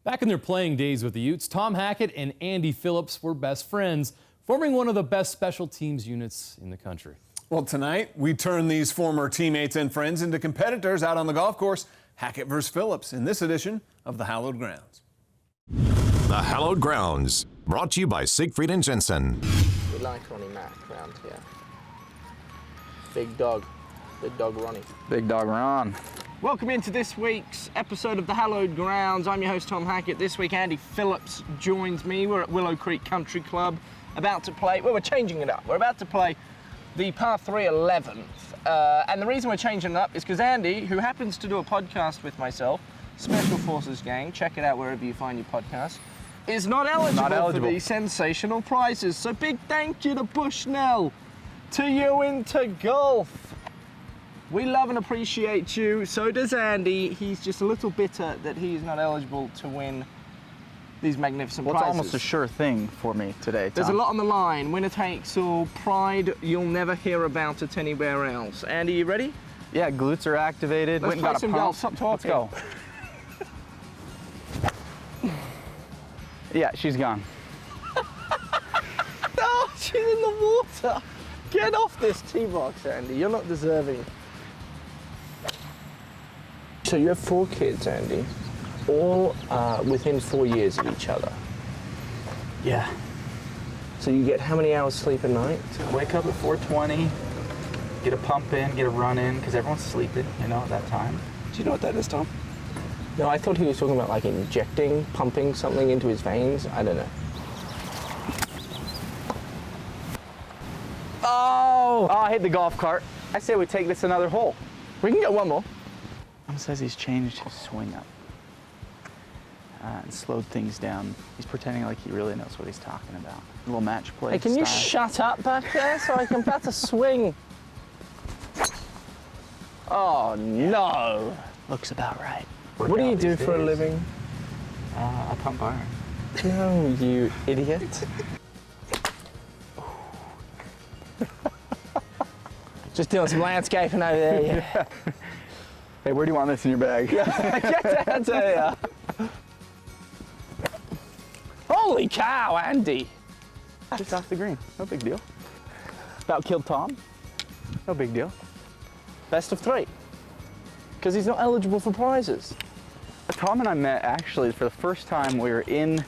Back in their playing days with the Utes, Tom Hackett and Andy Phillips were best friends, forming one of the best special teams units in the country. Well, tonight we turn these former teammates and friends into competitors out on the golf course. Hackett versus Phillips in this edition of the Hallowed Grounds. The Hallowed Grounds, brought to you by Siegfried and Jensen. We like Ronnie Mack around here. Big dog Ronnie. Big dog Ron. Welcome into this week's episode of the Hallowed Grounds. I'm your host, Tom Hackett. This week, Andy Phillips joins me. We're at Willow Creek Country Club, about to play, well, we're changing it up. We're about to play the par 3 11th. And the reason we're changing it up is because Andy, who happens to do a podcast with myself, Special Forces Gang, check it out wherever you find your podcast, is not eligible for these sensational prizes. So big thank you to Bushnell, to you into golf. We love and appreciate you. So does Andy. He's just a little bitter that he's not eligible to win these magnificent prizes. It's almost a sure thing for me today, Tom. There's a lot on the line. Winner takes all. Pride you'll never hear about it anywhere else. Andy, you ready? Yeah, glutes are activated. Let's play some golf. Stop talking. Let's go. Yeah, she's gone. Oh, she's in the water. Get off this tee box, Andy. You're not deserving. So you have 4 kids, Andy, all within 4 years of each other. Yeah. So you get how many hours sleep a night? Wake up at 4:20, get a pump in, get a run in, because everyone's sleeping, you know, at that time. Do you know what that is, Tom? No, I thought he was talking about like injecting, pumping something into his veins. I don't know. Oh, I hit the golf cart. I say we take this another hole. We can get one more. Tom says he's changed his swing up and slowed things down. He's pretending like he really knows what he's talking about. A little match play. Hey, can you style. shut up back there so I can better swing? Oh, no. Looks about right. What do you do for a living? I pump iron. No, you idiot. Just doing some landscaping over there. Yeah. Hey, where do you want this in your bag? Get down to here. Holy cow, Andy. Just off the green. No big deal. About killed Tom. No big deal. Best of 3. Because he's not eligible for prizes. Tom and I met actually for the first time. We were in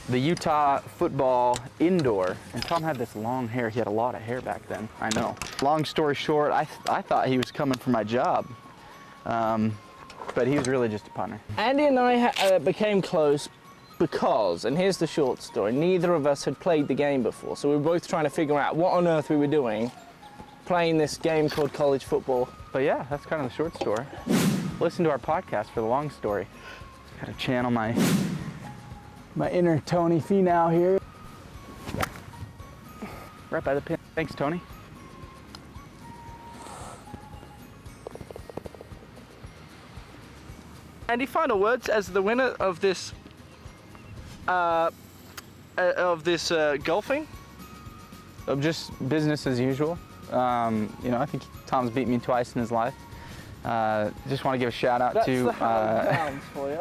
the Utah football indoor, and Tom had this long hair. He had a lot of hair back then, I know. Long story short, I thought he was coming for my job, but he was really just a punter. Andy and I became close because, and here's the short story, neither of us had played the game before, so we were both trying to figure out what on earth we were doing playing this game called college football. But yeah, that's kind of the short story. Listen to our podcast for the long story. Gotta channel my inner Tony Finau here. Right by the pin. Thanks, Tony. Andy, final words as the winner of this golfing? Just business as usual. You know, I think Tom's beat me twice in his life. Just want to give a shout out That's to. The Hallowed Grounds for you.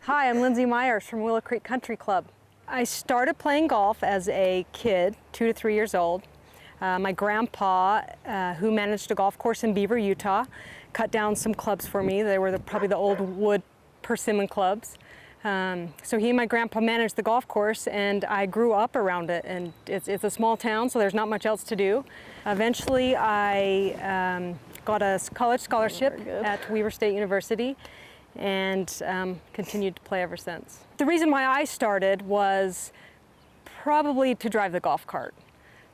Hi, I'm Lindsay Myers from Willow Creek Country Club. I started playing golf as a kid, 2 to 3 years old. My grandpa, who managed a golf course in Beaver, Utah, cut down some clubs for me. They were probably the old wood persimmon clubs. So he and my grandpa managed the golf course, and I grew up around it. And it's a small town, so there's not much else to do. Eventually, I got a college scholarship at Weaver State University, and continued to play ever since. The reason why I started was probably to drive the golf cart.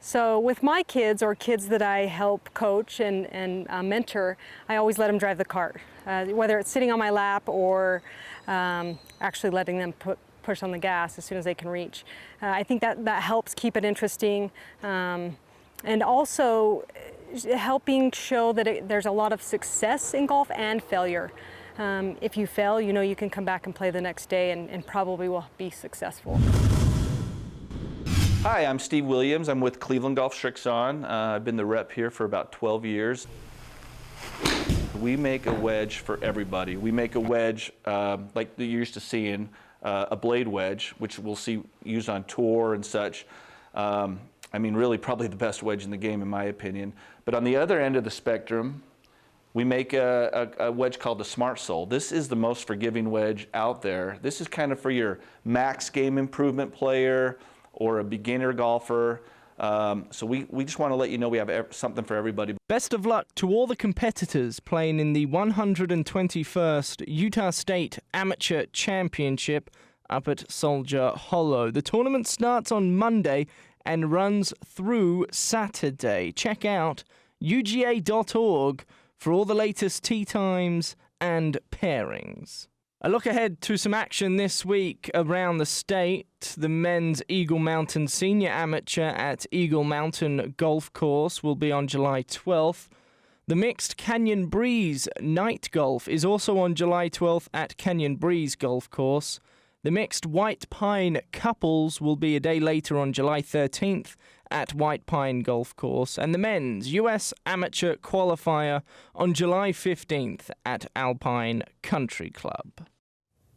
So with my kids, or kids that I help coach and mentor, I always let them drive the cart, whether it's sitting on my lap or actually letting them push on the gas as soon as they can reach. I think that helps keep it interesting, and also helping show that there's a lot of success in golf and failure. If you fail, you know you can come back and play the next day and probably will be successful. Hi, I'm Steve Williams. I'm with Cleveland Golf Shrixon. I've been the rep here for about 12 years. we make a wedge for everybody. We make a wedge like you're used to seeing, a blade wedge, which we'll see used on tour and such. I mean, really probably the best wedge in the game in my opinion. But on the other end of the spectrum, we make a wedge called the Smart Sole. This is the most forgiving wedge out there. This is kind of for your max game improvement player or a beginner golfer. So we just want to let you know we have something for everybody. Best of luck to all the competitors playing in the 121st Utah State Amateur Championship up at Soldier Hollow. The tournament starts on Monday and runs through Saturday. Check out uga.org for all the latest tee times and pairings. A look ahead to some action this week around the state. The men's Eagle Mountain Senior Amateur at Eagle Mountain Golf Course will be on July 12th. The mixed Canyon Breeze Night Golf is also on July 12th at Canyon Breeze Golf Course. The mixed White Pine Couples will be a day later on July 13th at White Pine Golf Course, and the men's U.S. Amateur Qualifier on July 15th at Alpine Country Club.